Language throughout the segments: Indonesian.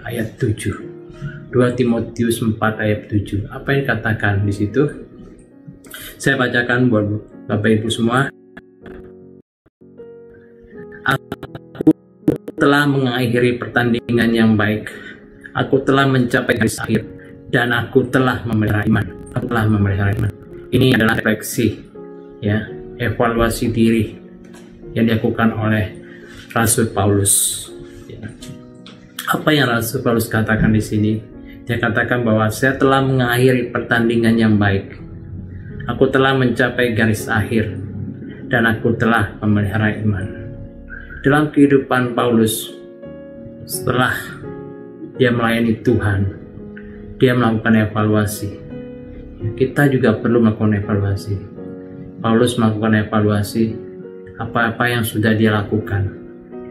ayat 7. 2 Timotius 4 ayat 7. Apa yang dikatakan di situ? Saya bacakan buat Bapak Ibu semua. Aku telah mengakhiri pertandingan yang baik. Aku telah mencapai garis akhir dan aku telah memelihara iman. Aku telah memelihara iman. Ini adalah refleksi, ya, evaluasi diri yang dilakukan oleh Rasul Paulus. Ya. Apa yang Rasul Paulus katakan di sini? Dia katakan bahwa saya telah mengakhiri pertandingan yang baik. Aku telah mencapai garis akhir dan aku telah memelihara iman. Dalam kehidupan Paulus, setelah dia melayani Tuhan, dia melakukan evaluasi. Kita juga perlu melakukan evaluasi. Paulus melakukan evaluasi apa-apa yang sudah dia lakukan.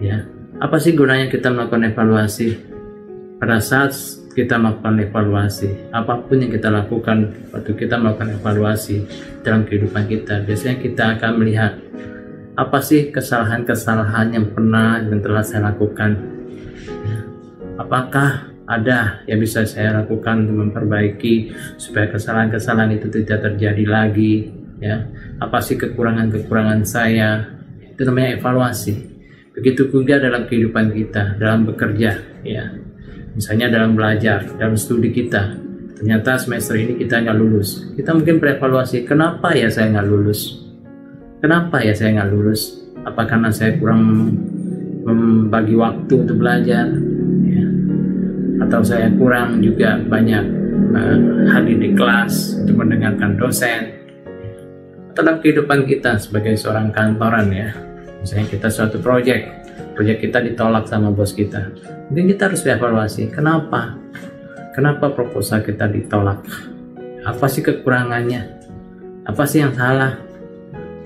Ya, apa sih gunanya kita melakukan evaluasi? Pada saat kita melakukan evaluasi, apapun yang kita lakukan waktu kita melakukan evaluasi dalam kehidupan kita, biasanya kita akan melihat apa sih kesalahan-kesalahan yang pernah dan telah saya lakukan. Ya. Apakah ada yang bisa saya lakukan untuk memperbaiki supaya kesalahan-kesalahan itu tidak terjadi lagi, ya? Apa sih kekurangan-kekurangan saya? Itu namanya evaluasi. Begitu juga dalam kehidupan kita, dalam bekerja, ya. Misalnya dalam belajar, dalam studi kita, ternyata semester ini kita nggak lulus. Kita mungkin berevaluasi, kenapa ya saya nggak lulus? Kenapa ya saya nggak lulus? Apa karena saya kurang membagi waktu untuk belajar? Ya. Atau saya kurang juga banyak hadir di kelas untuk mendengarkan dosen? Dalam kehidupan kita sebagai seorang kantoran, ya, misalnya kita suatu proyek kita ditolak sama bos kita, mungkin kita harus evaluasi kenapa proposal kita ditolak, apa sih kekurangannya, apa sih yang salah,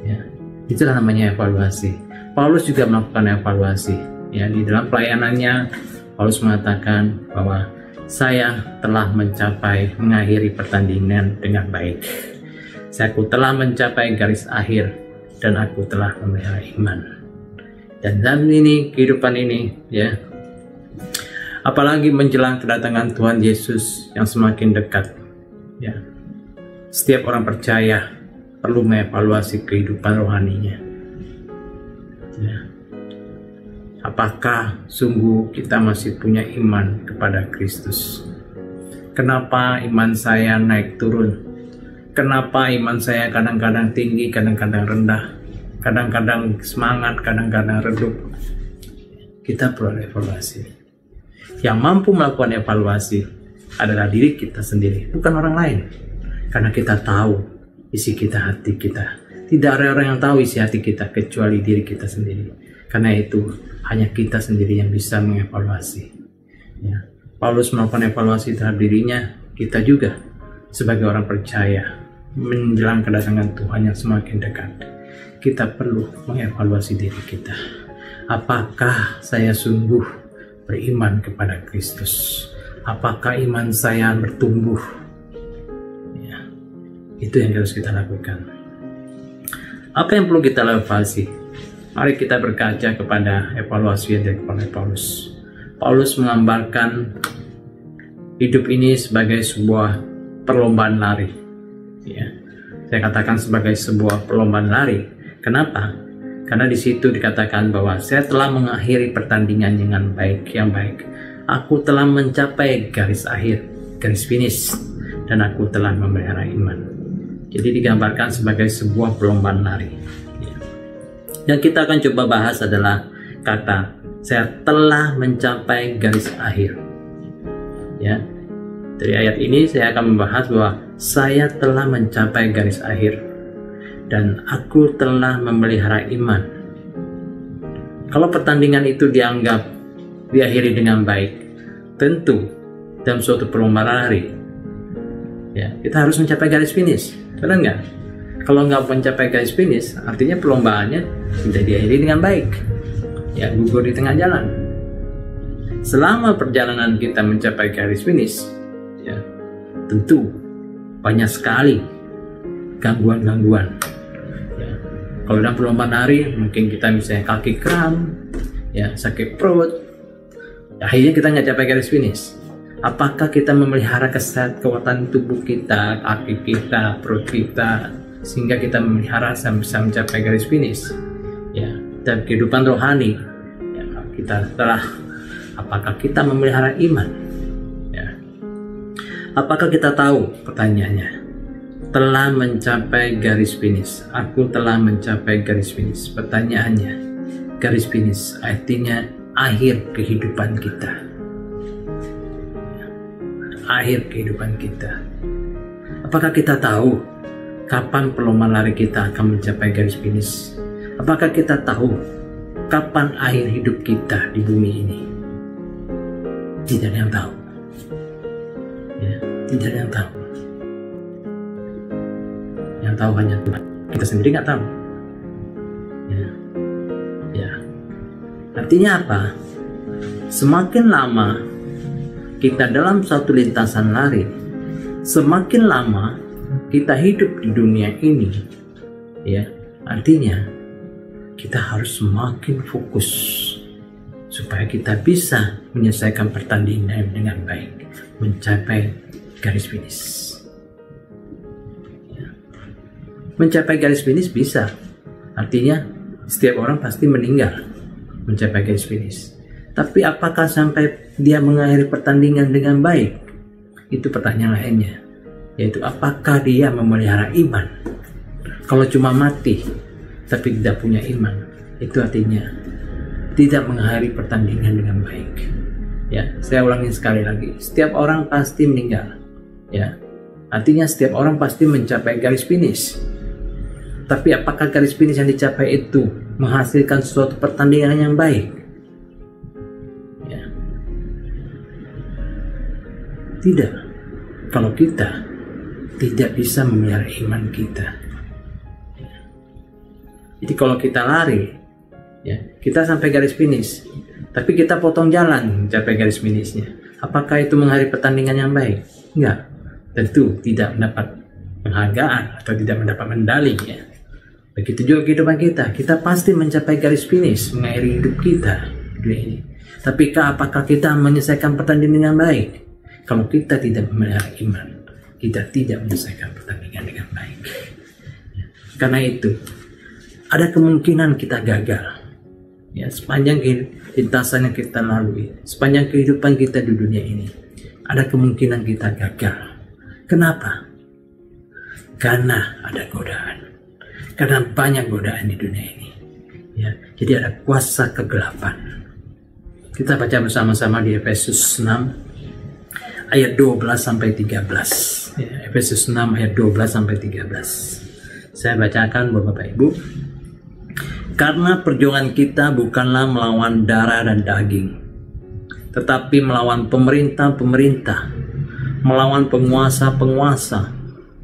ya, itulah namanya evaluasi. Paulus juga melakukan evaluasi, ya, di dalam pelayanannya. Paulus mengatakan bahwa saya telah mengakhiri pertandingan dengan baik. Aku telah mencapai garis akhir dan aku telah memelihara iman. Dan dalam ini, kehidupan ini, ya, apalagi menjelang kedatangan Tuhan Yesus yang semakin dekat, ya, setiap orang percaya perlu mengevaluasi kehidupan rohaninya, ya. Apakah sungguh kita masih punya iman kepada Kristus? Kenapa iman saya naik turun? Kenapa iman saya kadang-kadang tinggi, kadang-kadang rendah, kadang-kadang semangat, kadang-kadang redup? Kita perlu evaluasi. Yang mampu melakukan evaluasi adalah diri kita sendiri, bukan orang lain. Karena kita tahu isi kita, hati kita. Tidak ada orang yang tahu isi hati kita kecuali diri kita sendiri. Karena itu hanya kita sendiri yang bisa mengevaluasi. Ya. Paulus melakukan evaluasi terhadap dirinya, kita juga sebagai orang percaya menjelang kedatangan Tuhan yang semakin dekat. Kita perlu mengevaluasi diri kita. Apakah saya sungguh beriman kepada Kristus? Apakah iman saya bertumbuh? Ya, itu yang harus kita lakukan. Apa yang perlu kita evaluasi? Mari kita berkaca kepada evaluasi yang dilakukan oleh Paulus. Paulus menggambarkan hidup ini sebagai sebuah perlombaan lari. Ya, saya katakan sebagai sebuah perlombaan lari. Kenapa? Karena di situ dikatakan bahwa saya telah mengakhiri pertandingan dengan yang baik. Aku telah mencapai garis akhir, garis finish, dan aku telah memelihara iman. Jadi digambarkan sebagai sebuah perlombaan lari. Ya. Yang kita akan coba bahas adalah kata saya telah mencapai garis akhir. Ya. Dari ayat ini saya akan membahas bahwa saya telah mencapai garis akhir dan aku telah memelihara iman. Kalau pertandingan itu dianggap diakhiri dengan baik, tentu dalam suatu perlombaan lari, ya, kita harus mencapai garis finish, benar nggak? Kalau nggak mencapai garis finish, artinya perlombaannya tidak diakhiri dengan baik, ya, gugur di tengah jalan. Selama perjalanan kita mencapai garis finish, ya, tentu banyak sekali gangguan-gangguan. Ya, kalau dalam perlombaan lari, mungkin kita misalnya kaki kram, ya, sakit perut, Akhirnya kita nggak capai garis finish. Apakah kita memelihara kekuatan tubuh kita, kaki kita, perut kita, sehingga kita memelihara sampai bisa mencapai garis finish? Ya, dan kehidupan rohani, ya, apakah kita memelihara iman? Ya. Apakah kita tahu, pertanyaannya, telah mencapai garis finish? Aku telah mencapai garis finish. Pertanyaannya, garis finish artinya akhir kehidupan kita. Akhir kehidupan kita. Apakah kita tahu kapan pelomba lari kita akan mencapai garis finish? Apakah kita tahu kapan akhir hidup kita di bumi ini? Tidak ada yang tahu. Ya, tidak ada yang tahu. Yang tahu hanya Tuhan. Kita sendiri nggak tahu. Ya. Artinya apa? Semakin lama kita dalam satu lintasan lari, semakin lama kita hidup di dunia ini, ya, artinya kita harus semakin fokus supaya kita bisa menyelesaikan pertandingan dengan baik, mencapai garis finish. Ya. Mencapai garis finish bisa, artinya setiap orang pasti meninggal mencapai garis finish. Tapi apakah sampai dia mengakhiri pertandingan dengan baik? Itu pertanyaan lainnya, yaitu apakah dia memelihara iman? Kalau cuma mati tapi tidak punya iman, itu artinya tidak mengakhiri pertandingan dengan baik. Ya, saya ulangi sekali lagi, setiap orang pasti meninggal. Ya, artinya setiap orang pasti mencapai garis finish. Tapi apakah garis finish yang dicapai itu menghasilkan suatu pertandingan yang baik? Tidak, kalau kita tidak bisa memelihara iman kita. Jadi kalau kita lari, ya, kita sampai garis finish, tapi kita potong jalan mencapai garis finishnya. Apakah itu mengakhiri pertandingan yang baik? Enggak, tentu tidak mendapat penghargaan atau tidak mendapat medali. Ya. Begitu juga kehidupan kita pasti mencapai garis finish, mengakhiri hidup kita di dunia ini. Tapi apakah kita menyelesaikan pertandingan yang baik? Kalau kita tidak memelihara iman, kita tidak menyelesaikan pertandingan dengan baik. Karena itu, ada kemungkinan kita gagal. Ya, sepanjang lintasan yang kita lalui, sepanjang kehidupan kita di dunia ini, ada kemungkinan kita gagal. Kenapa? Karena ada godaan. Karena banyak godaan di dunia ini. Ya, jadi ada kuasa kegelapan. Kita baca bersama-sama di Efesus 6. Ayat 12 sampai 13. Ya, Efesus 6 ayat 12 sampai 13. Saya bacakan Bapak Ibu. Karena perjuangan kita bukanlah melawan darah dan daging, tetapi melawan pemerintah-pemerintah, melawan penguasa-penguasa,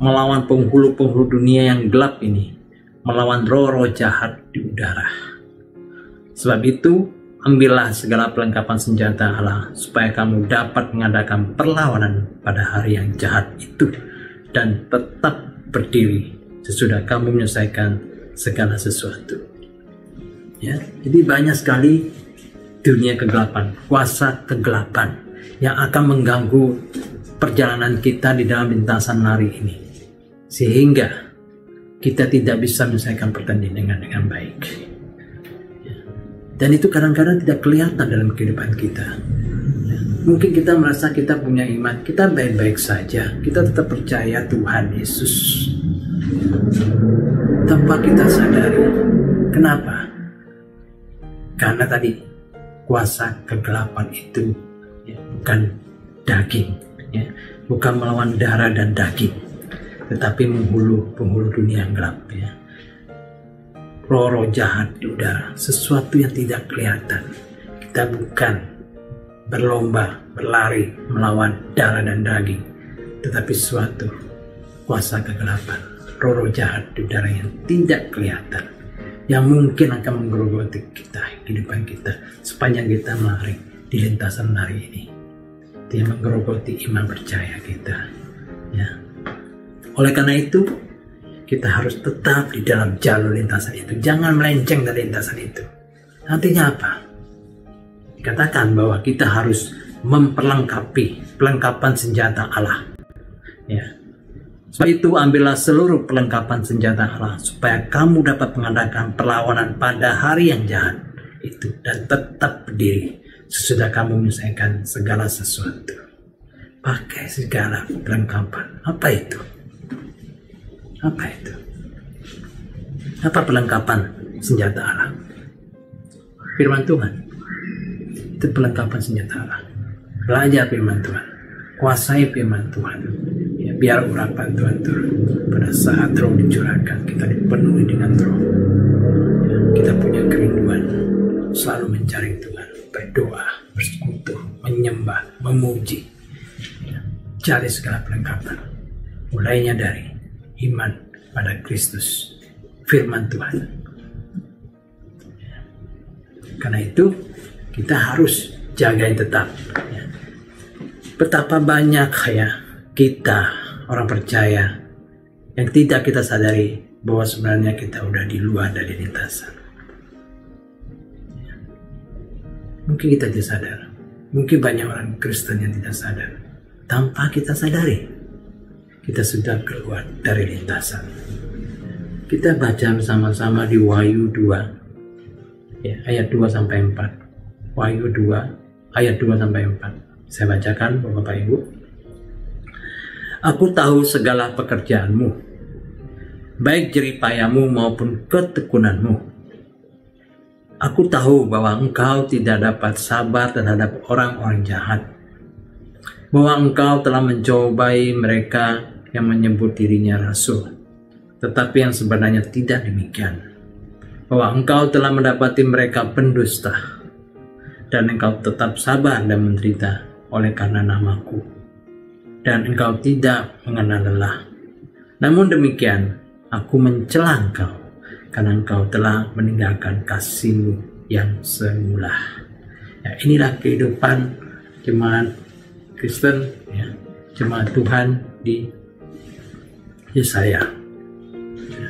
melawan penghulu-penghulu dunia yang gelap ini, melawan roh-roh jahat di udara. Sebab itu, ambillah segala perlengkapan senjata Allah supaya kamu dapat mengadakan perlawanan pada hari yang jahat itu dan tetap berdiri sesudah kamu menyelesaikan segala sesuatu. Ya, jadi banyak sekali dunia kegelapan, kuasa kegelapan yang akan mengganggu perjalanan kita di dalam lintasan lari ini, sehingga kita tidak bisa menyelesaikan pertandingan dengan baik. Dan itu kadang-kadang tidak kelihatan dalam kehidupan kita. Mungkin kita merasa kita punya iman, kita baik-baik saja, kita tetap percaya Tuhan Yesus. Tanpa kita sadari. Kenapa? Karena tadi kuasa kegelapan itu ya, bukan daging, ya, bukan melawan darah dan daging, tetapi penghulu dunia yang gelap. Ya. Roh-roh jahat di udara, sesuatu yang tidak kelihatan. Kita bukan berlomba, berlari melawan darah dan daging, tetapi suatu kuasa kegelapan, roh-roh jahat di udara yang tidak kelihatan, yang mungkin akan menggerogoti kita, kehidupan kita, sepanjang kita melari di lintasan lari ini. Dia menggerogoti iman percaya kita. Ya. Oleh karena itu, kita harus tetap di dalam jalur lintasan itu. Jangan melenceng dari lintasan itu. Nantinya apa? dikatakan bahwa kita harus memperlengkapi pelengkapan senjata Allah. Ya. Sebab itu ambillah seluruh perlengkapan senjata Allah supaya kamu dapat mengadakan perlawanan pada hari yang jahat itu dan tetap berdiri sesudah kamu menyelesaikan segala sesuatu. Pakai segala perlengkapan. Apa itu? Apa itu? Apa perlengkapan senjata Allah? Firman Tuhan. Itu perlengkapan senjata Allah. Belajar firman Tuhan. Kuasai firman Tuhan. Ya, biar urapan Tuhan turun. Pada saat roh dicurahkan, kita dipenuhi dengan roh. Ya, kita punya kerinduan selalu mencari Tuhan, berdoa, bersekutu, menyembah, memuji. Ya, cari segala perlengkapan. Mulainya dari iman pada Kristus, firman Tuhan. Ya. Karena itu kita harus jagain tetap. Ya. Betapa banyak ya kita orang percaya yang tidak kita sadari bahwa sebenarnya kita udah di luar dari lintasan. Ya. Mungkin kita tidak sadar. Mungkin banyak orang Kristen yang tidak sadar. Tanpa kita sadari, kita sudah keluar dari lintasan. Kita baca bersama-sama di Wahyu 2 ya, ayat 2 sampai 4. Wahyu 2 ayat 2 sampai 4. Saya bacakan Bapak Ibu. Aku tahu segala pekerjaanmu, baik jeripayamu maupun ketekunanmu. Aku tahu bahwa engkau tidak dapat sabar terhadap orang-orang jahat, bahwa engkau telah mencobai mereka yang menyebut dirinya rasul, tetapi yang sebenarnya tidak demikian, bahwa engkau telah mendapati mereka pendusta, dan engkau tetap sabar dan menderita oleh karena namaku, dan engkau tidak mengenal lelah. Namun demikian, aku mencela engkau, karena engkau telah meninggalkan kasihmu yang semula. Ya, inilah kehidupan jemaat Kristen, ya, jemaat Tuhan di Yesaya. Ya.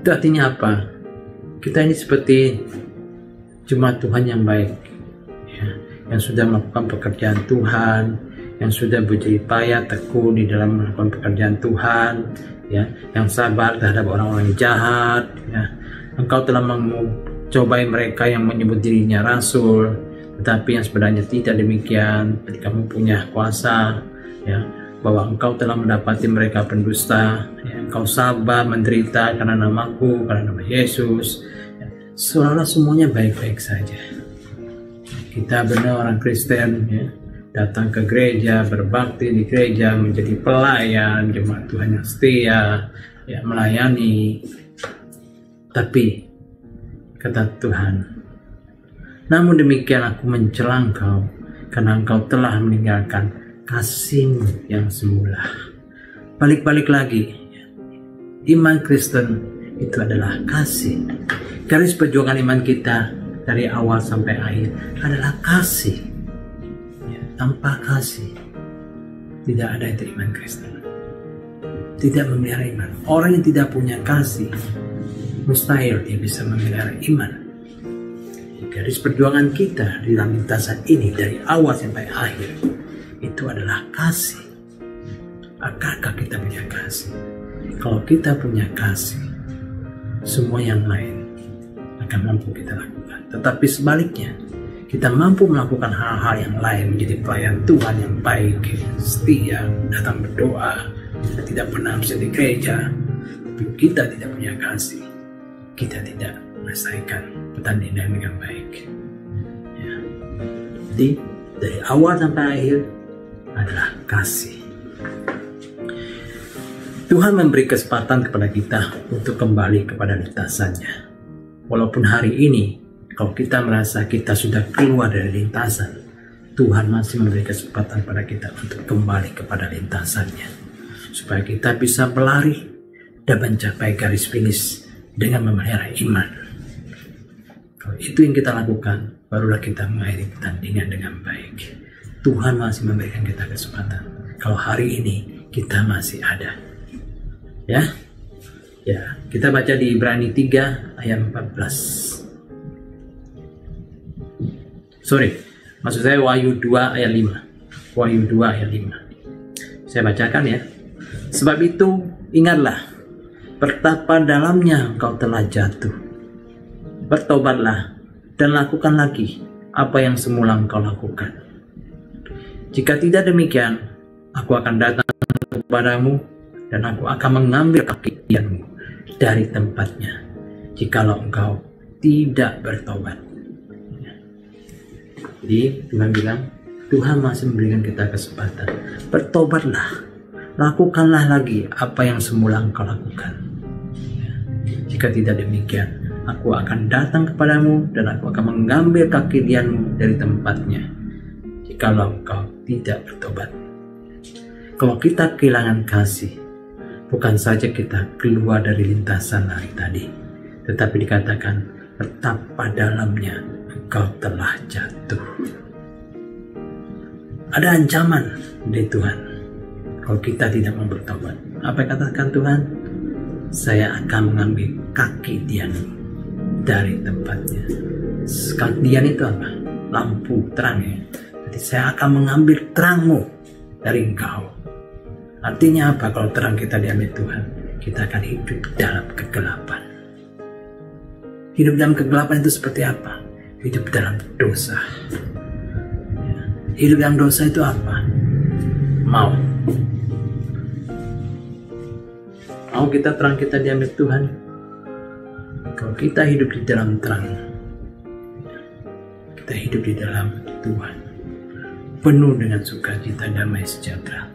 Itu artinya apa? Kita ini seperti jemaat Tuhan yang baik, ya, yang sudah melakukan pekerjaan Tuhan, yang sudah berjeripaya tekun di dalam melakukan pekerjaan Tuhan, ya, yang sabar terhadap orang-orang jahat. Ya. Engkau telah mencobai mereka yang menyebut dirinya rasul, tetapi yang sebenarnya tidak demikian. Ketika kamu punya kuasa, ya, bahwa engkau telah mendapati mereka pendusta, ya, engkau sabar menderita karena namaku, karena nama Yesus. Ya. Seolah-olah semuanya baik-baik saja. Kita benar orang Kristen, ya, datang ke gereja, berbakti di gereja, menjadi pelayan, jemaat Tuhan yang setia, ya, melayani. Tapi kata Tuhan, namun demikian aku mencela engkau, karena engkau telah meninggalkan kasihmu yang semula. Balik-balik lagi, iman Kristen itu adalah kasih. Garis perjuangan iman kita dari awal sampai akhir adalah kasih. Ya, tanpa kasih tidak ada itu iman Kristen. Tidak memelihara iman. Orang yang tidak punya kasih, mustahil dia bisa memelihara iman. Garis perjuangan kita di dalam lintasan ini dari awal sampai akhir itu adalah kasih. Akankah kita punya kasih? Kalau kita punya kasih, semua yang lain akan mampu kita lakukan. Tetapi sebaliknya, kita mampu melakukan hal-hal yang lain, menjadi pelayan Tuhan yang baik, setia, datang berdoa, kita tidak pernah bisa di gereja, tapi kita tidak punya kasih, kita tidak menyelesaikan pertandingan dengan baik. Ya. Jadi dari awal sampai akhir adalah kasih. Tuhan memberi kesempatan kepada kita untuk kembali kepada lintasannya. Walaupun hari ini, kalau kita merasa kita sudah keluar dari lintasan, Tuhan masih memberi kesempatan kepada kita untuk kembali kepada lintasannya. Supaya kita bisa berlari dan mencapai garis finish dengan memelihara iman. Kalau itu yang kita lakukan, barulah kita mengakhiri pertandingan dengan baik. Tuhan masih memberikan kita kesempatan. Kalau hari ini kita masih ada. Ya, kita baca di Ibrani 3 ayat 14. Maksud saya Wahyu 2 ayat 5. Wahyu 2 ayat 5. Saya bacakan ya. Sebab itu ingatlah, betapa dalamnya engkau telah jatuh. Bertobatlah dan lakukan lagi apa yang semula engkau lakukan. Jika tidak demikian, aku akan datang kepadamu dan aku akan mengambil kakimu dari tempatnya, jikalau engkau tidak bertobat. Jadi Tuhan bilang, Tuhan masih memberikan kita kesempatan. Bertobatlah, lakukanlah lagi apa yang semula engkau lakukan. Jika tidak demikian, aku akan datang kepadamu dan aku akan mengambil kaki-kakimu dari tempatnya, jikalau engkau tidak bertobat. Kalau kita kehilangan kasih, bukan saja kita keluar dari lintasan lari tadi, tetapi dikatakan betapa dalamnya engkau telah jatuh. Ada ancaman dari Tuhan kalau kita tidak mau bertobat. Apa yang katakan Tuhan? Saya akan mengambil kaki Dian dari tempatnya. Kaki Dian itu apa? Lampu, terang ya. Jadi saya akan mengambil terangmu dari engkau. Artinya apa kalau terang kita diambil Tuhan? Kita akan hidup dalam kegelapan. Hidup dalam kegelapan itu seperti apa? Hidup dalam dosa. Hidup dalam dosa itu apa? Mau kita terang kita diambil Tuhan. Kalau kita hidup di dalam terang, kita hidup di dalam Tuhan, penuh dengan sukacita, damai, sejahtera.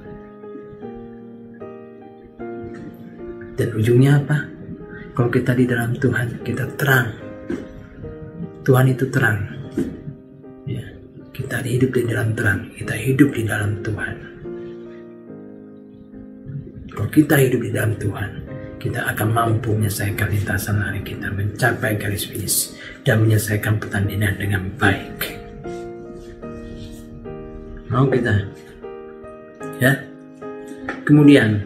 Dan ujungnya apa? Kalau kita di dalam Tuhan, kita terang. Tuhan itu terang. Ya, kita hidup di dalam terang. Kita hidup di dalam Tuhan. Kalau kita hidup di dalam Tuhan, kita akan mampu menyelesaikan lintasan lari kita, mencapai garis finish, dan menyelesaikan pertandingan dengan baik. Mau kita? Ya. Kemudian,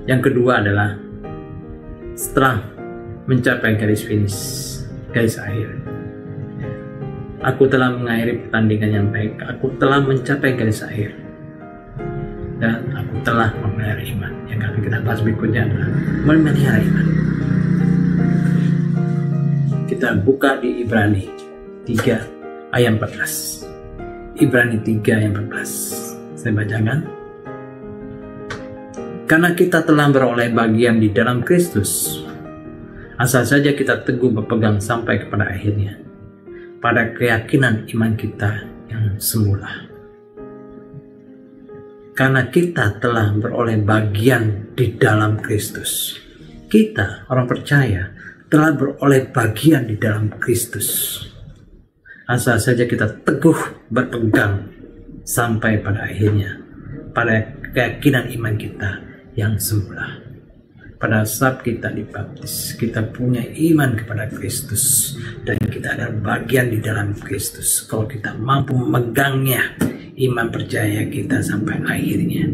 yang kedua adalah setelah mencapai garis finish, garis akhir. Aku telah mengakhiri pertandingan yang baik. Aku telah mencapai garis akhir. Dan aku telah memelihara iman. Yang akan kita bahas berikutnya adalah memelihara iman. Kita buka di Ibrani 3 ayat 14. Ibrani 3 ayat 14. Saya bacakan. Karena kita telah beroleh bagian di dalam Kristus, asal saja kita teguh berpegang sampai kepada akhirnya, pada keyakinan iman kita yang semula. Karena kita telah beroleh bagian di dalam Kristus. Kita, orang percaya, telah beroleh bagian di dalam Kristus. Asal saja kita teguh berpegang sampai pada akhirnya, pada keyakinan iman kita yang semula. Pada saat kita dibaptis, kita punya iman kepada Kristus dan kita ada bagian di dalam Kristus. Kalau kita mampu memegangnya, iman percaya kita sampai akhirnya,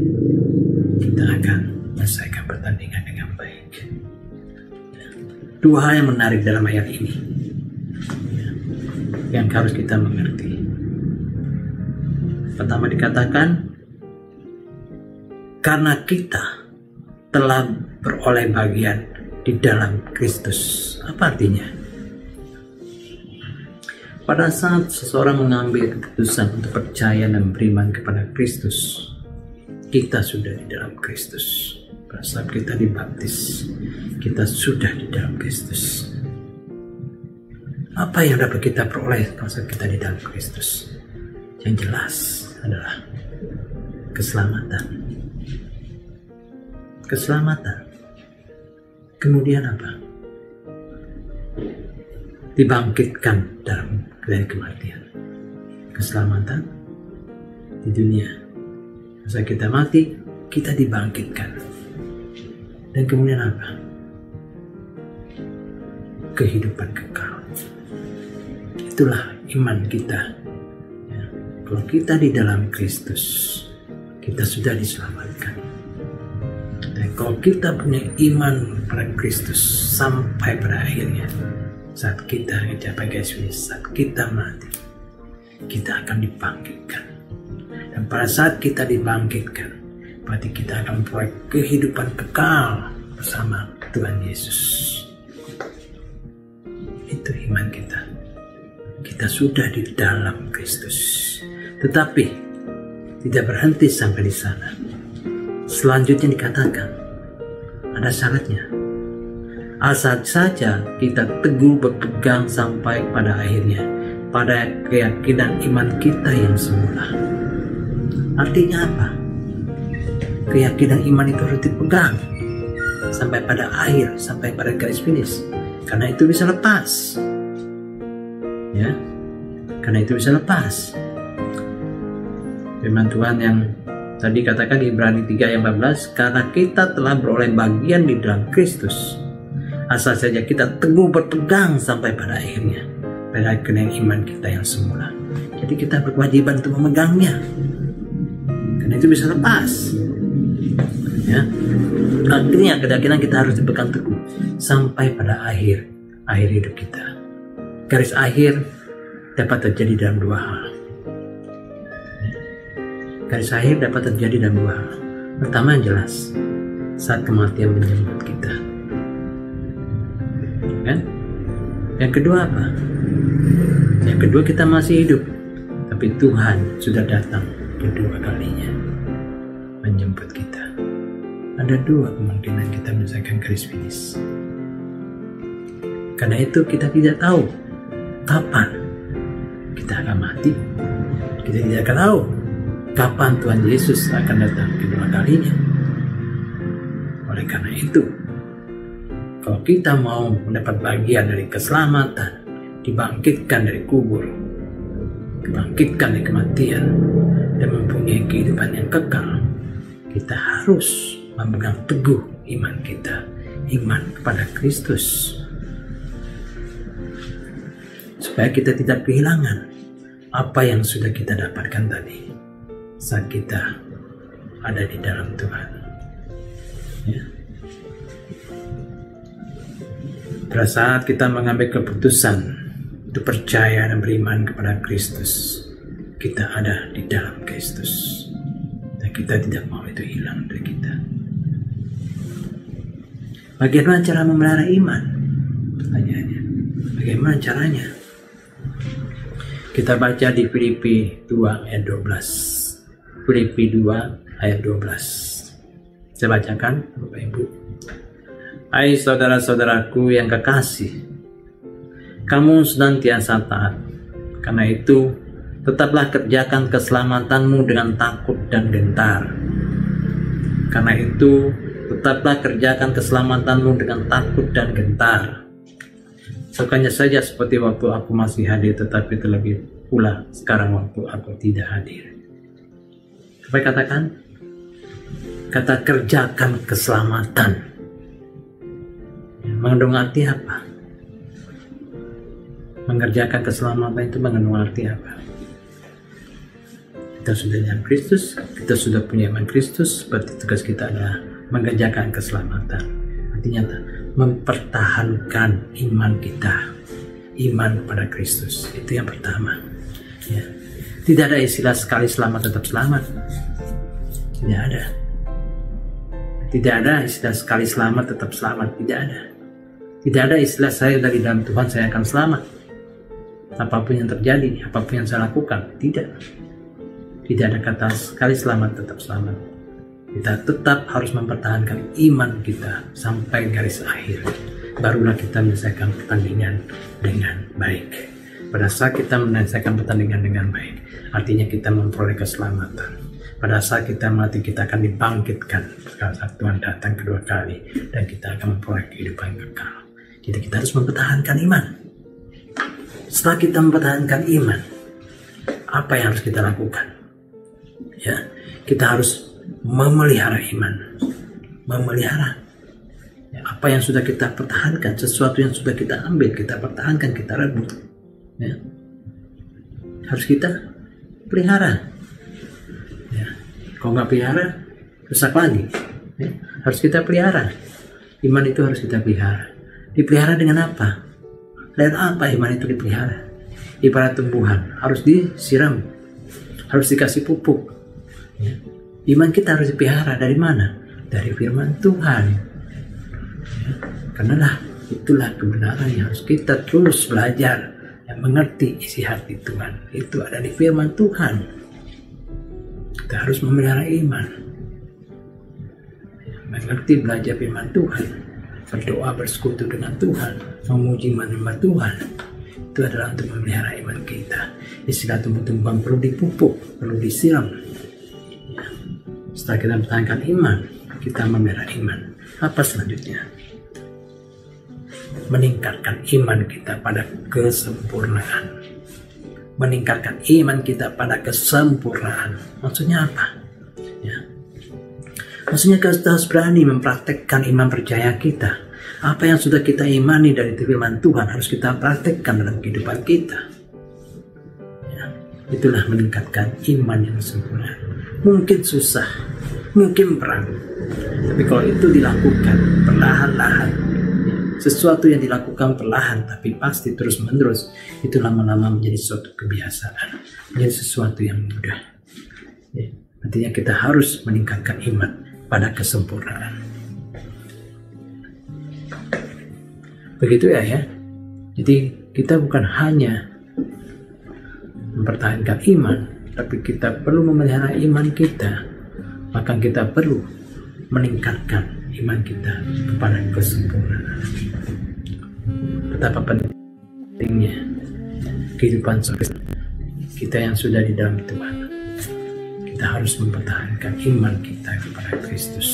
kita akan menyelesaikan pertandingan dengan baik. Dua hal yang menarik dalam ayat ini yang harus kita mengerti. Pertama dikatakan, karena kita telah beroleh bagian di dalam Kristus. Apa artinya? Pada saat seseorang mengambil keputusan untuk percaya dan beriman kepada Kristus, kita sudah di dalam Kristus. Pada saat kita dibaptis, kita sudah di dalam Kristus. Apa yang dapat kita peroleh pada saat kita di dalam Kristus? Yang jelas adalah keselamatan. Keselamatan. Kemudian apa? Dibangkitkan dari kematian. Keselamatan di dunia. Saat kita mati, kita dibangkitkan. Dan kemudian apa? Kehidupan kekal. Itulah iman kita. Ya. Kalau kita di dalam Kristus, kita sudah diselamatkan. Dan kalau kita punya iman pada Kristus sampai pada akhirnya, saat kita mencapai garis finish, saat kita mati, kita akan dibangkitkan. Dan pada saat kita dibangkitkan, berarti kita akan memperoleh kehidupan kekal bersama Tuhan Yesus. Itu iman kita. Kita sudah di dalam Kristus. Tetapi tidak berhenti sampai di sana. Selanjutnya dikatakan ada syaratnya. Asal saja kita teguh berpegang sampai pada akhirnya, pada keyakinan iman kita yang semula. Artinya apa? Keyakinan iman itu harus dipegang sampai pada akhir, sampai pada garis finish. Karena itu bisa lepas. Ya, karena itu bisa lepas. Firman Tuhan yang tadi katakan di Ibrani 3 ayat 14, karena kita telah beroleh bagian di dalam Kristus, asal saja kita teguh berpegang sampai pada akhirnya, pada keyakinan iman kita yang semula. Jadi kita berkewajiban untuk memegangnya, karena itu bisa lepas. Ya, akhirnya keyakinan kita harus dipegang teguh sampai pada akhir hidup kita. Garis akhir dapat terjadi dalam dua hal. Garis akhir dapat terjadi dalam dua hal. Pertama yang jelas, saat kematian menjemput kita. Kan? Yang kedua apa? Yang kedua kita masih hidup, tapi Tuhan sudah datang kedua kalinya menjemput kita. Ada dua kemungkinan kita menyelesaikan garis finish. Karena itu kita tidak tahu kapan kita akan mati. Kita tidak akan tahu kapan Tuhan Yesus akan datang kedua kalinya. Oleh karena itu, kalau kita mau mendapat bagian dari keselamatan, dibangkitkan dari kubur, dibangkitkan dari kematian, dan mempunyai kehidupan yang kekal, kita harus memegang teguh iman kita, iman kepada Kristus, supaya kita tidak kehilangan apa yang sudah kita dapatkan tadi saat kita ada di dalam Tuhan. Ya. Pada saat kita mengambil keputusan untuk percaya dan beriman kepada Kristus, kita ada di dalam Kristus, dan kita tidak mau itu hilang dari kita. Bagaimana cara memelihara iman? Pertanyaannya, bagaimana caranya? Kita baca di Filipi 2 ayat 12. Filipi 2 ayat 12. Saya bacakan, Bapak Ibu. Hai saudara-saudaraku yang kekasih, kamu senantiasa taat. Karena itu, tetaplah kerjakan keselamatanmu dengan takut dan gentar. Karena itu, tetaplah kerjakan keselamatanmu dengan takut dan gentar. Bukannya saja seperti waktu aku masih hadir, tetapi terlebih pula sekarang waktu aku tidak hadir. Apa yang katakan? Kata kerjakan keselamatan. Mengandung arti apa? Mengerjakan keselamatan itu mengandung arti apa? Kita sudah dalam Kristus, kita sudah punya iman Kristus, berarti tugas kita adalah mengerjakan keselamatan. Artinya mempertahankan iman kita, iman pada Kristus. Itu yang pertama. Ya. Tidak ada istilah sekali selamat tetap selamat. Tidak ada. Tidak ada istilah sekali selamat tetap selamat. Tidak ada. Tidak ada istilah saya dari dalam Tuhan saya akan selamat. Apapun yang terjadi, apapun yang saya lakukan. Tidak. Tidak ada kata sekali selamat tetap selamat. Kita tetap harus mempertahankan iman kita sampai garis akhir. Barulah kita menyelesaikan pertandingan dengan baik. Pada saat kita menyelesaikan pertandingan dengan baik, artinya kita memperoleh keselamatan. Pada saat kita mati, kita akan dibangkitkan saat Tuhan datang kedua kali, dan kita akan memperoleh kehidupan kekal. Jadi kita harus mempertahankan iman. Setelah kita mempertahankan iman, apa yang harus kita lakukan? Ya, kita harus memelihara iman, memelihara ya, apa yang sudah kita pertahankan, sesuatu yang sudah kita ambil, kita pertahankan, kita rebut, ya, harus kita pelihara. Ya. Kalau nggak pelihara, rusak lagi. Ya. Harus kita pelihara. Iman itu harus kita pelihara. Dipelihara dengan apa? Lewat apa iman itu dipelihara? Ibarat tumbuhan, harus disiram, harus dikasih pupuk. Ya. Iman kita harus dipelihara dari mana? Dari firman Tuhan. Ya. Karena itulah kebenaran yang harus kita terus belajar dan mengerti isi hati Tuhan. Itu ada di firman Tuhan. Kita harus memelihara iman. Ya, mengerti, belajar firman Tuhan, berdoa, bersekutu dengan Tuhan, memuji, menyembah Tuhan. Itu adalah untuk memelihara iman kita. Istilah tumbuh-tumbuhan perlu dipupuk, perlu disiram. Ya. Setelah kita mempertahankan iman, kita memelihara iman. Apa selanjutnya? Meningkatkan iman kita pada kesempurnaan. Meningkatkan iman kita pada kesempurnaan. Maksudnya apa? Ya. Maksudnya kita harus berani mempraktekkan iman percaya kita. Apa yang sudah kita imani dari firman Tuhan harus kita praktekkan dalam kehidupan kita. Ya, itulah meningkatkan iman yang sempurna. Mungkin susah, mungkin berat, tapi kalau itu dilakukan perlahan-lahan, ya, sesuatu yang dilakukan perlahan tapi pasti terus-menerus, itu lama-lama menjadi suatu kebiasaan, menjadi sesuatu yang mudah. Ya, artinya kita harus meningkatkan iman pada kesempurnaan. Begitu ya. Jadi kita bukan hanya mempertahankan iman, tapi kita perlu memelihara iman kita. Maka kita perlu meningkatkan iman kita kepada kesempurnaan. Betapa pentingnya kehidupan kita yang sudah di dalam Tuhan. Kita harus mempertahankan iman kita kepada Kristus.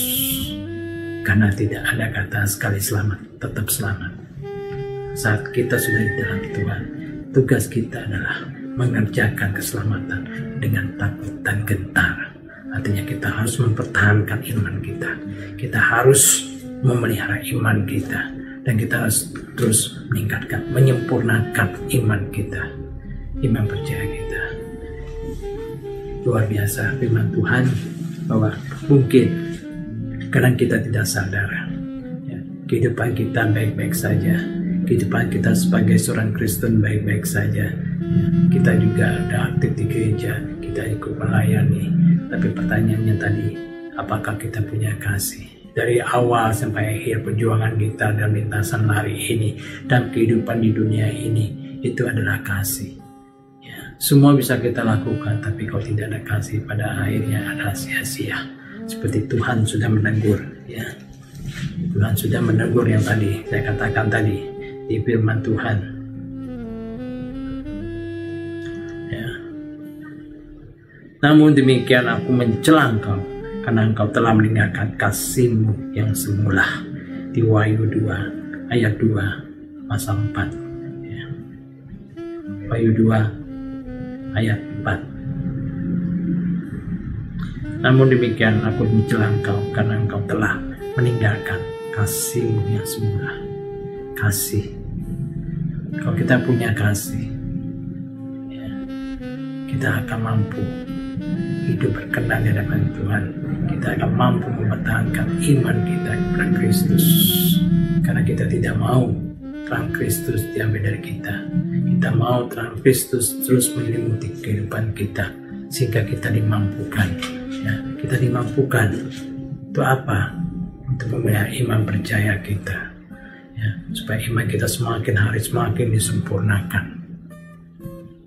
Karena tidak ada kata sekali selamat, tetap selamat. Saat kita sudah di dalam Tuhan, tugas kita adalah mengerjakan keselamatan dengan takut dan gentar. Artinya kita harus mempertahankan iman kita. Kita harus memelihara iman kita. Dan kita harus terus meningkatkan, menyempurnakan iman kita. Iman percaya kita. Luar biasa firman Tuhan bahwa mungkin kadang kita tidak sadar. Ya, kehidupan kita baik-baik saja. Kehidupan kita sebagai seorang Kristen baik-baik saja. Ya, kita juga ada aktif di gereja, kita ikut melayani. Tapi pertanyaannya tadi, apakah kita punya kasih? Dari awal sampai akhir perjuangan kita dalam lintasan lari ini dan kehidupan di dunia ini, itu adalah kasih. Ya, semua bisa kita lakukan, tapi kalau tidak ada kasih, pada akhirnya adalah sia-sia. Seperti Tuhan sudah menegur. Ya, Tuhan sudah menegur yang tadi saya katakan tadi di firman Tuhan. Ya. Namun demikian aku mencela engkau, karena engkau telah meninggalkan kasih-Mu yang semula. Di Wahyu 2 ayat 2 pasal 4. Ya. Wahyu 2 ayat 4. Namun demikian aku mencela engkau, karena engkau telah meninggalkan kasih-Mu yang semula. Kasih. Kalau kita punya kasih, ya, kita akan mampu hidup berkenan di hadapan Tuhan. Kita akan mampu mempertahankan iman kita kepada Kristus. Karena kita tidak mau terang Kristus diambil dari kita. Kita mau terang Kristus terus menyelimuti kehidupan kita, sehingga kita dimampukan. Ya, kita dimampukan. Itu apa? Untuk memelihara iman percaya kita. Ya, supaya iman kita semakin hari semakin disempurnakan.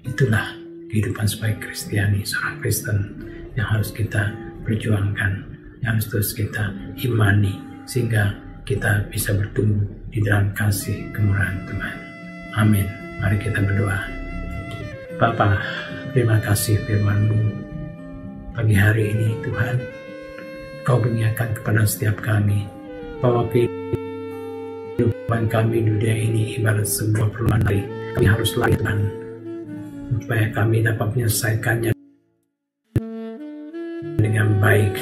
Itulah kehidupan sebagai Kristiani, seorang Kristen yang harus kita perjuangkan, yang harus terus kita imani, sehingga kita bisa bertumbuh di dalam kasih kemurahan Tuhan. Amin. Mari kita berdoa. Bapa, terima kasih firman-Mu pagi hari ini Tuhan. Kau berikan kepada setiap kami bahwa kehidupan kami di dunia ini ibarat sebuah perlombaan lari. Kami harus lari Tuhan, supaya kami dapat menyelesaikannya dengan baik.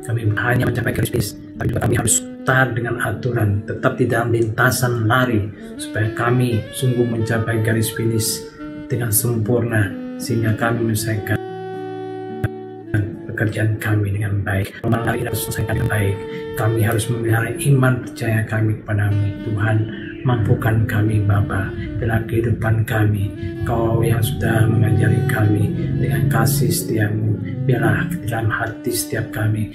Kami hanya mencapai garis finish, tapi juga kami harus taat dengan aturan, tetap di dalam lintasan lari, supaya kami sungguh mencapai garis finish dengan sempurna, sehingga kami menyelesaikan pekerjaan kami dengan baik. Lari harus selesaikan dengan baik. Kami harus memelihara iman percaya kami kepadamu Tuhan, Mampukan kami Bapa dalam kehidupan kami. Kau yang sudah mengajari kami dengan kasih setiamu. Biarlah dalam hati setiap kami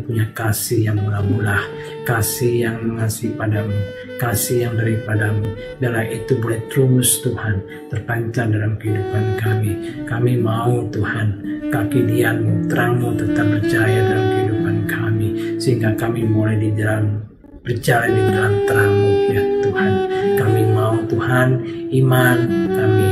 punya kasih yang mula-mula, kasih yang mengasihi padamu, kasih yang daripadamu. Biarlah itu boleh terus Tuhan terpancar dalam kehidupan kami. Kami mau Tuhan kaki dianmu, terangmu tetap bercahaya dalam kehidupan kami, sehingga kami mulai berjalan di dalam terangmu ya Tuhan. Kami mau Tuhan iman kami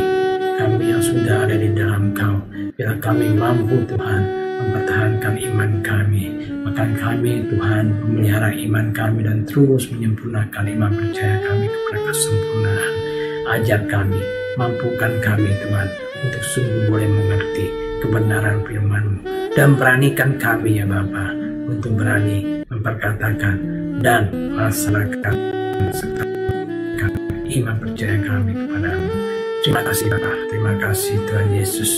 yang sudah ada di dalam Kau. Biarlah kami mampu Tuhan mempertahankan iman kami. Maka kami Tuhan memelihara iman kami dan terus menyempurnakan iman percaya kami kepada kesempurnaan. Ajar kami, mampukan kami Tuhan untuk sungguh boleh mengerti kebenaran firman-Mu, dan beranikan kami ya Bapa untuk berani memperkatakan dan melaksanakan serta iman percaya kami kepadamu. Terima kasih Bapa, terima kasih Tuhan Yesus,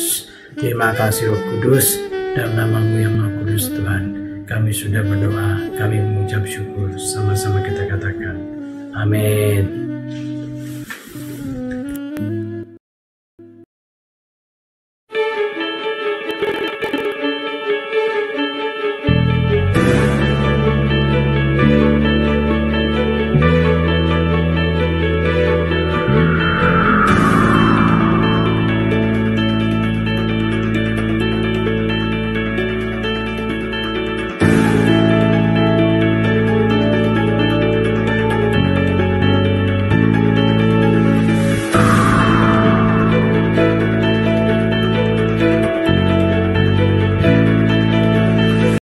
terima kasih Roh Kudus. Dalam nama-Mu yang Maha Kudus Tuhan, kami sudah berdoa, kami mengucap syukur, sama-sama kita katakan amin.